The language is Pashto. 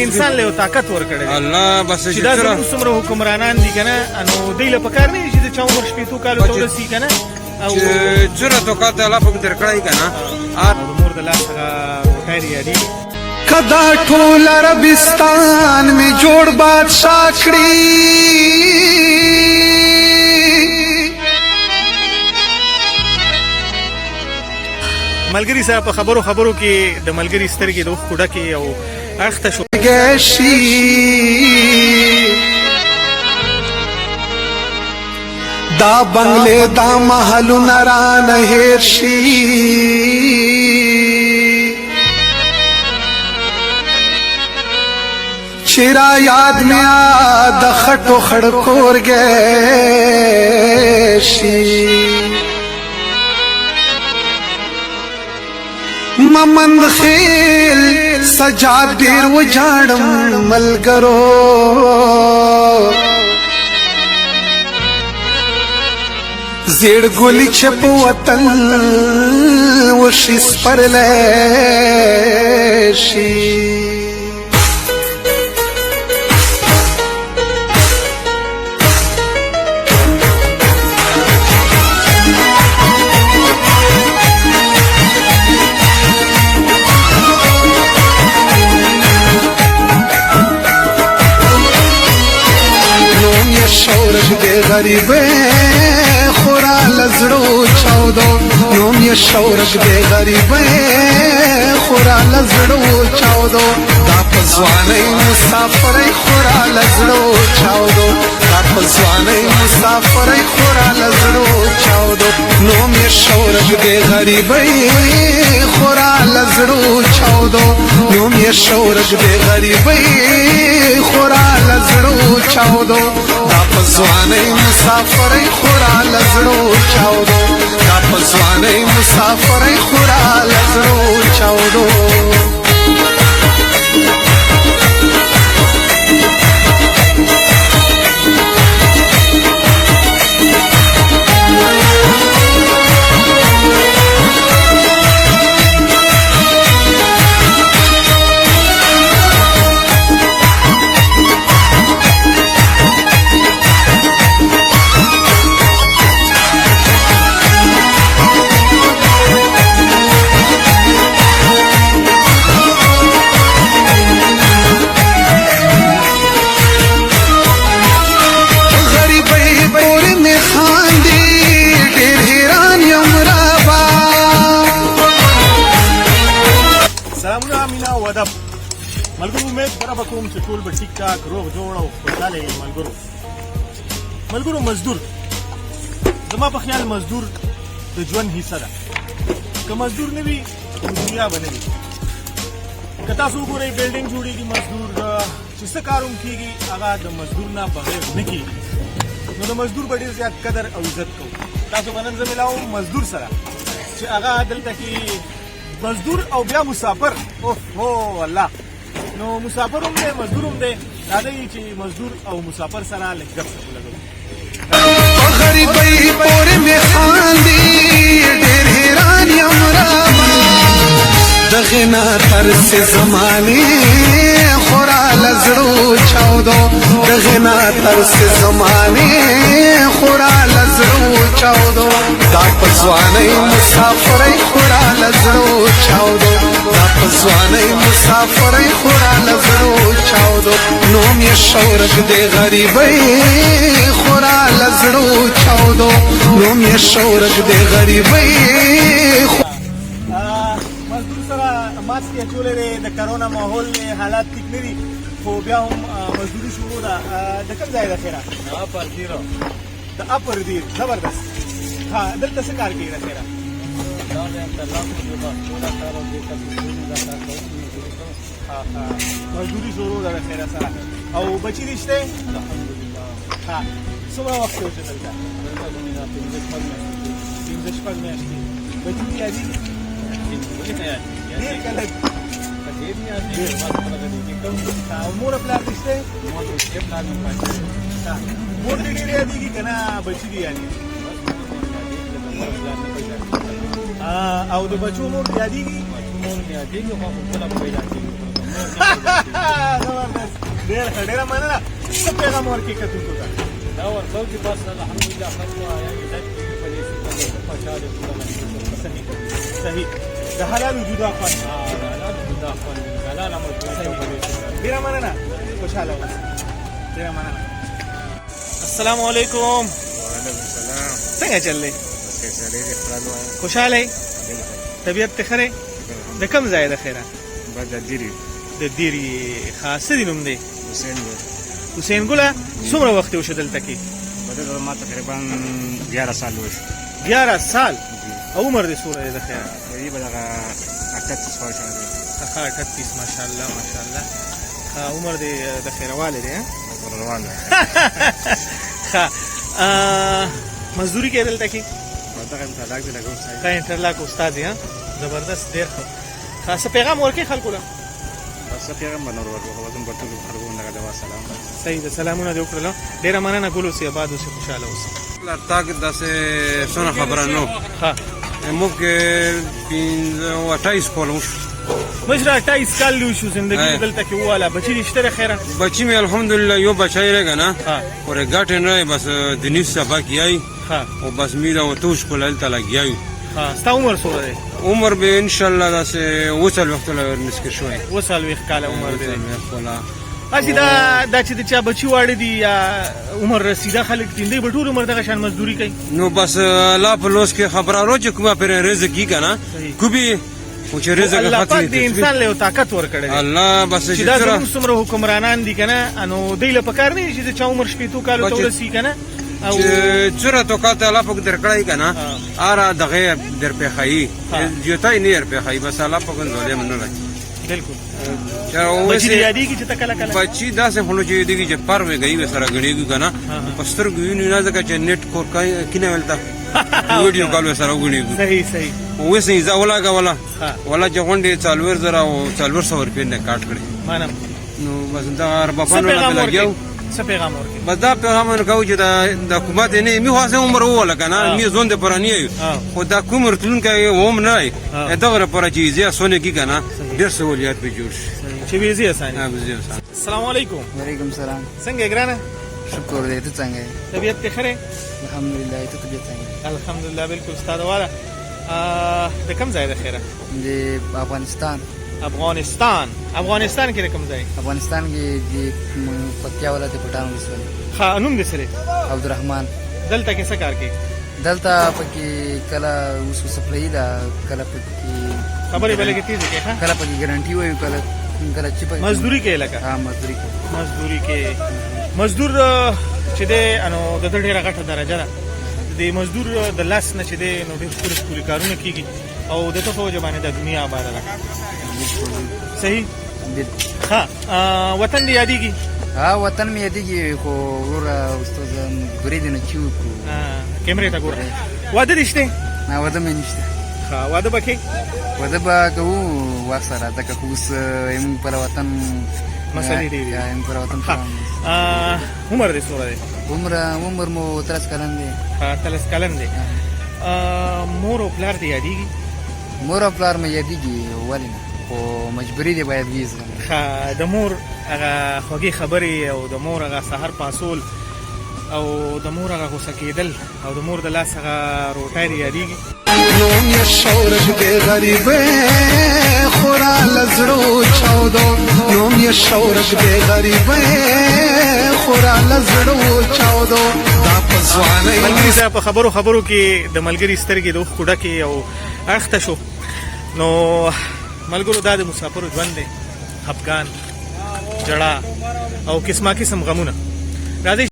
انسان له طاقت ورکړي الله بس چې دا زموږ څومره حکمرانان دي کنه نو دوی له پکار نه چې د چا عمر شپېتو کالو ته ورسي کنه او جرأت وکړه الله په در کړی کنه مور د لاس هغه کوټه یادي کدا ټول عربستان می جوړ بادشاہ کړی ملګری صاحب په خبرو کې د ملګری سترګې د اوښکو ډکې او اخته شو دا بنگلے دا محلونه را نه هیر شي چرا یاد میں آد خٹو خڑکور گئے شی ممند خیل سجاد دیر و جاڑم ملگرو زیڑ گولی چپ وطن وشیس پر لیشی شورش دے غریبے خورا لزڑو چاودو نوم یہ شورش دے غریبے خورا لزڑو چاودو دا پزوانے مسافر خورا لزڑو چاودو دا پزوانے مسافر خورا لزڑو چاودو نوم یہ شورش دے غریبے خورا لزڑو چاودو نوم یہ شورش دے غریبے خورا لزڑو چاودو دا پزوانے مسافر خورا لزڑو چاودو دا پزوانے مسافر خورا لزڑو چاودو ملګرو امید برابر کوم چې ټول به ټیک ټاک روغ جوړ او خوشاله یې ملګرو مزدور زما په خیال مزدور د ژوند حصہ ده که مزدور نه وي دنیا به نه وي که تاسو وګورئ بلډینګ جوړېږي مزدور چې څه کار هم کېږي هغه د مزدور نه بغیر نه کېږي نو د مزدور به ډېر زیات قدر او عزت کوو تاسو به نن زه ملاوم مزدور سره چې هغه دلته کې مزدور او بیا مسافر اوه الله نو مسافر هم دی مزدور هم دی راځئ چې مزدور او مسافر سره لږ ګپ شپ ولګوو غریبۍ پورې مې خاندي ډېر حیران یم رابا دغې نه ترس زمانې خورا لزړو چاودو دغې نه ترس زمانې خورا لزړو چاودو دا په ځوانۍ مسافرۍ خورا لزړو چاودو دا په ځوانۍ مسافرۍ خورا لزړو چاودو نوم یې شورک دې غریبۍ خورا لزړو چاودو نوم یې شورک دې غریبۍ مزدور سره ماسک یې اچولی دی د کرونا ماحول دی حالات ټیک نه دي خو بیا هم مزدوري شروع ده د کوم ځای ده خیره د اپر دیر زبردست ها دلته څه کار کوي د خیره مزدوري شروع ده د خیره سره او بچي دې شته ها څومره وخت اوسې دلته 15 شپږ میاشتې بچي دې یادېږي ډېر کلک او مور پلار دې شته مور دې ډېر یادېږي که نه بچي دې یادېږي او د بچو مور یادېږي ډېره مننه. څه پیغام ورکړې کتونکو ته؟ دا ورکو چې بس الحمدلله خلکو عزت کوي په دې سیمه کې خوشحاله دي. صحیح. د حلالو جدا خوند. حلال جدا خوند حلال عمل کوي. ډېره مننه. خوشحاله اوسئ. ډېره مننه. السلام علیکم. وعلیکم السلام. څنګه چل دی؟ سړی دې خپل وای. خوشحاله یې؟ طبیعت ته ښه دی؟ د کوم ځای د خیره؟ بدديري د دیري. ښه څه دی نوم دی؟ حسین حسین ګله. څومره وخت یې وشو دلته کې؟ بدل ما تقریبا 11 سال وشو. 11 سال. او عمر دې څومره دی د خیره؟ تقریبا 38 سال شوی. ښه 38 ماشاءالله ماشاءالله. ښه عمر دې د خیره والي دی. روان دی. ښه مزدوري کوي دلته کې؟ دغه انټرلاک دی لګوم ښه انټرلاک استاد یې. زبردست ډېر ښه. ښه څه پیغام ورکړې خلکو له؟ بس پیغام باندې ورکو وزن په ټول خلکو نه غواړم سلام. صحیح ده. سلامونه دې وکړل. ډېره مننه. ګل اوسې آباد اوسې خوشاله اوسې. لرتاګ داسې څونه خبره نو ښه موږ 28 کول وشو. مشره 28 کال وشو زندگی دلته کې واله. بچی دې شته خیره؟ بچی مې الحمدلله یو بچی رګه نه. ها اور ګټ نه بس د نیس سبا کیای. ها او بس میرا و توش کول تل لګیای. ها ستا عمر څومره دی؟ عمر به ان شاء الله داسې وصل وخت له مسکر شوی. وصل وخت کال عمر دی. ولا اسی دا چې د چا بچی واړه دي یا عمر رسیده خلک تیندې به ټول عمر دغه شان مزدوري کوي. نو بس لا په لوس کې خبرارو چې کومه پر رزق کی کنه کوبي او چې رزق الله پاک خاطر دې انسان له طاقت ورکړي. الله بس چې دا څومره حکمرانان دي کنه انو دیله پکار نه چې چا عمر شپې کالو ته ورسی کنه او چوره تو کاته الله پاک درکړای کنه اره دغه در په خای جوتای نه در په خای بس الله پاک ظالم نه لای. بالکل. بچی یادی کی چې تکلا کلا بچی دا سه خلو چې دیږي چې پر وې گئی وسره غړيږي کنه پستر ګوینه نه ځکه چې نیټ کور کینه ولتا ویډیو کال وسره غړيږي. صحیح صحیح. وسه ځا ولاګه ولا چې غونډه 4000 او 400 روپیا نه کاټ کړي. مانم نو بس دا ربپانو نه لګیاو. څه پیغام ورکړي؟ بس دا پیغام ورکاو چې د حکومت نه می خاصه عمر وله کنه می زون د پرانی خو دا کوم رتلون کوي ووم نه دا پر چې زیه سونه کی کنه ډیر سہولیات به جوړ شي. چې ویزه اسانه. ها ویزه اسانه. السلام علیکم. وعلیکم سلام. څنګه ګرانه؟ شکر دې ته څنګه یې؟ طبیعت ته خره؟ الحمدلله ته طبیعت څنګه یې؟ الحمدلله بالکل استاد والا. د کوم ځای د خیره؟ د افغانستان. افغانستان کې د کوم ځای؟ افغانستان کې د پکتیا ولایت پټان ولسوالي. ښه نوم دې سره؟ عبدالرحمن. دلته کې څه کار کوي؟ دلته پکې کله اوس سپلای دا کله پکې خبرې بلې کې تیز کې ښه کله پکې ګارانټي وایو کله چې پکې مزدوري کوي لکه. ها مزدوري کې مزدور چې دی انو د ډېره غټه درجه ده. د مزدور د لاس نه چې دی نو ډېر ښکلي کارونه کیږي او د ته په وجه باندې د دنیا آباده ده. صحیح. ها وطن دې یادېږي؟ ها وطن مې یادېږي خو وروره استاد مزدوري دې نه چې وکړو. کیمرې ته ګوره. واده دې شته؟ نه واده مې نشته. ښه واده به کوې؟ واده به کوو وخت سره ځکه خو اوس زموږ پر وطن مسلې ډېرې دي. زموږ پر وطن عمر دې څومره دی؟ عمر مو 13 کلن دی. 13 کلن دی. مور او پلار دې یادېږي؟ مور او پلار مې یادېږي ولې نه خو مجبوري دی باید ویزه. د مور هغه خوږې خبرې او د مور هغه سحر پاسول او د مور هغه غوسه کېدل او د مور د لاس هغه روټۍ دې یادېږي؟ نوم یې شورش دې غریبې خورا لزړو چاودو. نوم یې شورش دې غریبې خورا لزړو چاودو. دا په ځوانۍ ملګري صاحب په خبرو کې د ملګري سترګې د اوښکو ډکې او اخته شو. نو ملګرو دا د مسافرو ژوند دی. خفګان، جړا او قسمه قسم غمونه. راځئ